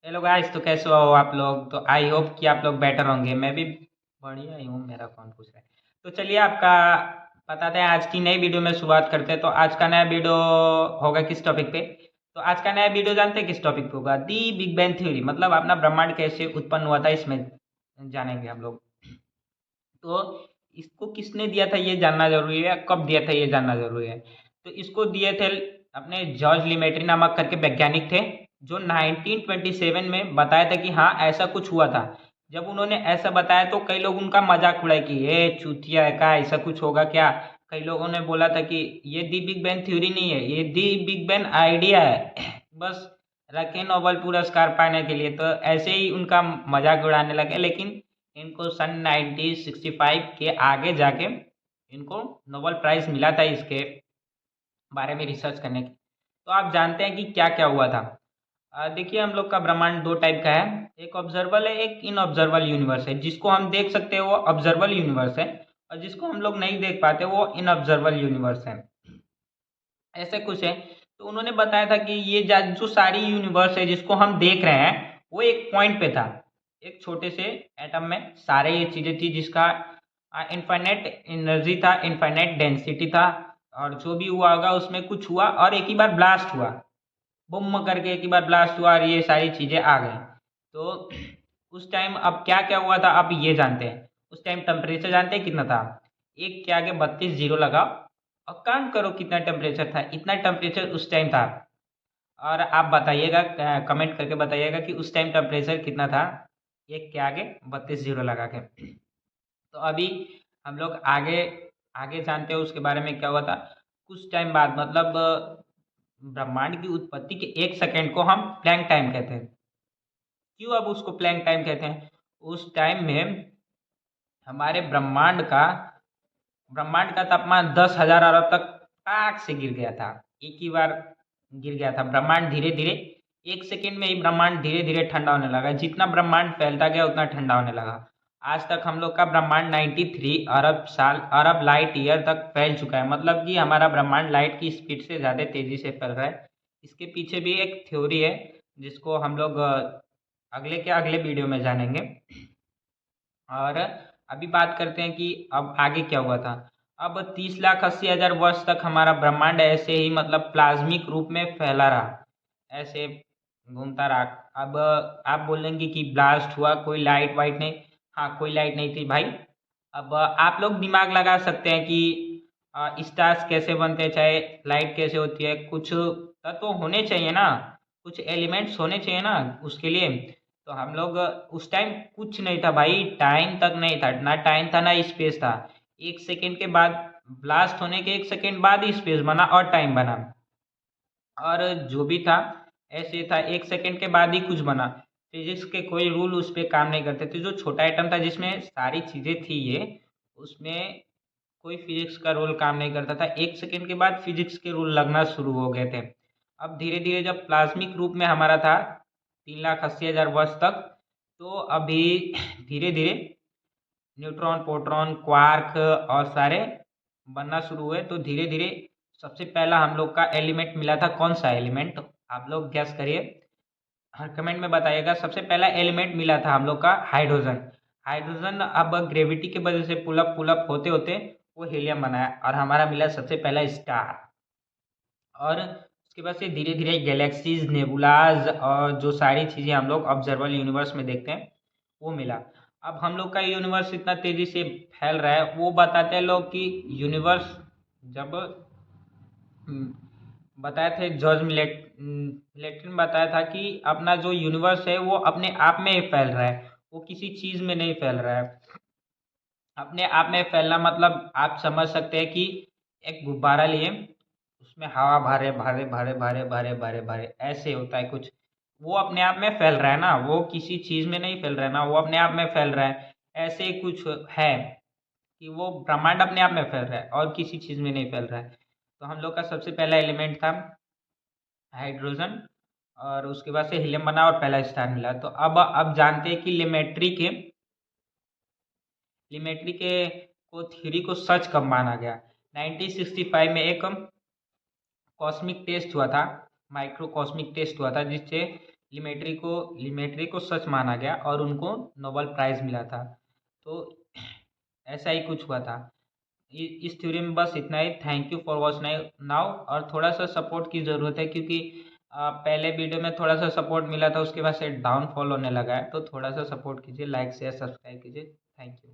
Hello guys, तो कैसे हो आप लोग। तो आई होप कि आप लोग बेटर होंगे। मैं भी बढ़िया ही हूँ। मेरा कौन पूछ रहा है। तो चलिए आपका बताते हैं, आज की नई वीडियो में शुरुआत करते हैं। तो आज का नया वीडियो होगा किस टॉपिक पे। तो आज का नया वीडियो जानते हैं किस टॉपिक पे होगा। दी बिग बैंग थ्योरी, मतलब अपना ब्रह्मांड कैसे उत्पन्न हुआ था, इसमें जानेंगे हम लोग। तो इसको किसने दिया था ये जानना ज़रूरी है, कब दिया था ये जानना ज़रूरी है। तो इसको दिए थे अपने जॉर्ज लिमेट्री नामक करके वैज्ञानिक थे, जो 1927 में बताया था कि हाँ ऐसा कुछ हुआ था। जब उन्होंने ऐसा बताया तो कई लोग उनका मजाक उड़ाए कि ये चूतिया है, का ऐसा कुछ होगा क्या। कई लोगों ने बोला था कि ये दी बिग बैंग थ्योरी नहीं है, ये दी बिग बैंग आइडिया है बस रखे नोबेल पुरस्कार पाने के लिए। तो ऐसे ही उनका मजाक उड़ाने लगे, लेकिन इनको सन 1965 के आगे जाके इनको नोबेल प्राइज़ मिला था इसके बारे में रिसर्च करने की। तो आप जानते हैं कि क्या क्या हुआ था। देखिए, हम लोग का ब्रह्मांड दो टाइप का है, एक ऑब्जर्वल है, एक इनऑब्जर्वल यूनिवर्स है। जिसको हम देख सकते हैं वो ऑब्जर्वल यूनिवर्स है, और जिसको हम लोग नहीं देख पाते वो इनऑब्जर्वल यूनिवर्स है। ऐसे कुछ है। तो उन्होंने बताया था कि ये जो सारी यूनिवर्स है जिसको हम देख रहे हैं, वो एक पॉइंट पे था, एक छोटे से एटम में सारे ये चीज़ें थी, जिसका इनफाइनाइट एनर्जी था, इनफाइनाइट डेंसिटी था। और जो भी हुआ होगा उसमें कुछ हुआ और एक ही बार ब्लास्ट हुआ, बुम करके एक ही बार ब्लास्ट हुआ और ये सारी चीज़ें आ गई। तो उस टाइम अब क्या क्या हुआ था आप ये जानते हैं। उस टाइम टेम्परेचर जानते हैं कितना था। एक के आगे 32 जीरो लगा और काउंट करो कितना टेम्परेचर था। इतना टेम्परेचर उस टाइम था। और आप बताइएगा, कमेंट करके बताइएगा कि उस टाइम टेम्परेचर कितना था, एक के आगे 32 जीरो लगा के। तो अभी हम लोग आगे आगे जानते हैं उसके बारे में क्या हुआ था। कुछ टाइम बाद, मतलब ब्रह्मांड की उत्पत्ति के 1 सेकंड को हम प्लैंक टाइम कहते हैं। क्यों अब उसको प्लैंक टाइम कहते हैं। उस टाइम में हमारे ब्रह्मांड का तापमान 10,000 अरब तक आग से गिर गया था। एक ही बार गिर गया था ब्रह्मांड। धीरे धीरे 1 सेकंड में ही ब्रह्मांड धीरे धीरे ठंडा होने लगा। जितना ब्रह्मांड फैलता गया उतना ठंडा होने लगा। आज तक हम लोग का ब्रह्मांड 93 अरब साल अरब लाइट ईयर तक फैल चुका है। मतलब कि हमारा ब्रह्मांड लाइट की स्पीड से ज़्यादा तेज़ी से फैल रहा है। इसके पीछे भी एक थ्योरी है, जिसको हम लोग अगले के अगले वीडियो में जानेंगे। और अभी बात करते हैं कि अब आगे क्या हुआ था। अब 30,80,000 वर्ष तक हमारा ब्रह्मांड ऐसे ही, मतलब प्लाज्मिक रूप में फैला रहा, ऐसे घूमता रहा। अब आप बोलेंगे कि ब्लास्ट हुआ, कोई लाइट वाइट नहीं। हाँ, कोई लाइट नहीं थी भाई। अब आप लोग दिमाग लगा सकते हैं कि स्टार्स कैसे बनते हैं, चाहे लाइट कैसे होती है। कुछ तत्व तो होने चाहिए ना, कुछ एलिमेंट्स होने चाहिए ना उसके लिए। तो हम लोग उस टाइम कुछ नहीं था भाई, टाइम तक नहीं था, ना टाइम था ना स्पेस था। 1 सेकंड के बाद, ब्लास्ट होने के 1 सेकंड बाद ही स्पेस बना और टाइम बना। और जो भी था ऐसे था, 1 सेकंड के बाद ही कुछ बना। फिजिक्स के कोई रूल उस पर काम नहीं करते थे। जो छोटा आइटम था जिसमें सारी चीज़ें थी ये, उसमें कोई फिजिक्स का रूल काम नहीं करता था। 1 सेकंड के बाद फिजिक्स के रूल लगना शुरू हो गए थे। अब धीरे धीरे जब प्लाज्मिक रूप में हमारा था 3,80,000 वर्ष तक, तो अभी धीरे धीरे न्यूट्रॉन, प्रोटॉन, क्वार्क और सारे बनना शुरू हुए। तो धीरे धीरे सबसे पहला हम लोग का एलिमेंट मिला था। कौन सा एलिमेंट, आप लोग गैस करिए, हर कमेंट में बताइएगा। सबसे पहला एलिमेंट मिला था हम लोग का हाइड्रोजन। हाइड्रोजन अब ग्रेविटी की वजह से पुलअप पुलअप होते होते वो हीलियम बनाया, और हमारा मिला सबसे पहला स्टार। और उसके बाद से धीरे धीरे गैलेक्सीज, नेबुलाज और जो सारी चीज़ें हम लोग ऑब्जर्वल यूनिवर्स में देखते हैं वो मिला। अब हम लोग का यूनिवर्स इतना तेज़ी से फैल रहा है, वो बताते हैं लोग कि यूनिवर्स जब बताए थे जॉर्ज मिलेटन ने बताया था कि अपना जो यूनिवर्स है वो अपने आप में ही फैल रहा है, वो किसी चीज़ में नहीं फैल रहा है। अपने आप में फैलना मतलब आप समझ सकते हैं कि एक गुब्बारा लिए, उसमें हवा भरे भरे भरे भरे भरे भरे भरे ऐसे होता है कुछ। वो अपने आप में फैल रहा है ना, वो किसी चीज़ में नहीं फैल रहा है ना, वो अपने आप में फैल रहा है। ऐसे कुछ है कि वो ब्रह्मांड अपने आप में फैल रहा है और किसी चीज़ में नहीं फैल रहा है। तो हम लोग का सबसे पहला एलिमेंट था हाइड्रोजन, और उसके बाद से हीलियम बना और पहला स्टार मिला। तो अब जानते हैं कि लिमेट्री के को थ्योरी को सच कब माना गया। 1965 में एक कॉस्मिक टेस्ट हुआ था, माइक्रो कॉस्मिक टेस्ट हुआ था, जिससे लिमेट्री को सच माना गया और उनको नोबेल प्राइज़ मिला था। तो ऐसा ही कुछ हुआ था। इस थ्योरी में बस इतना ही। Thank you for watch now. और थोड़ा सा सपोर्ट की ज़रूरत है, क्योंकि पहले वीडियो में थोड़ा सा सपोर्ट मिला था, उसके बाद से डाउनफॉल होने लगा है। तो थोड़ा सा सपोर्ट कीजिए, लाइक शेयर सब्सक्राइब कीजिए। Thank you.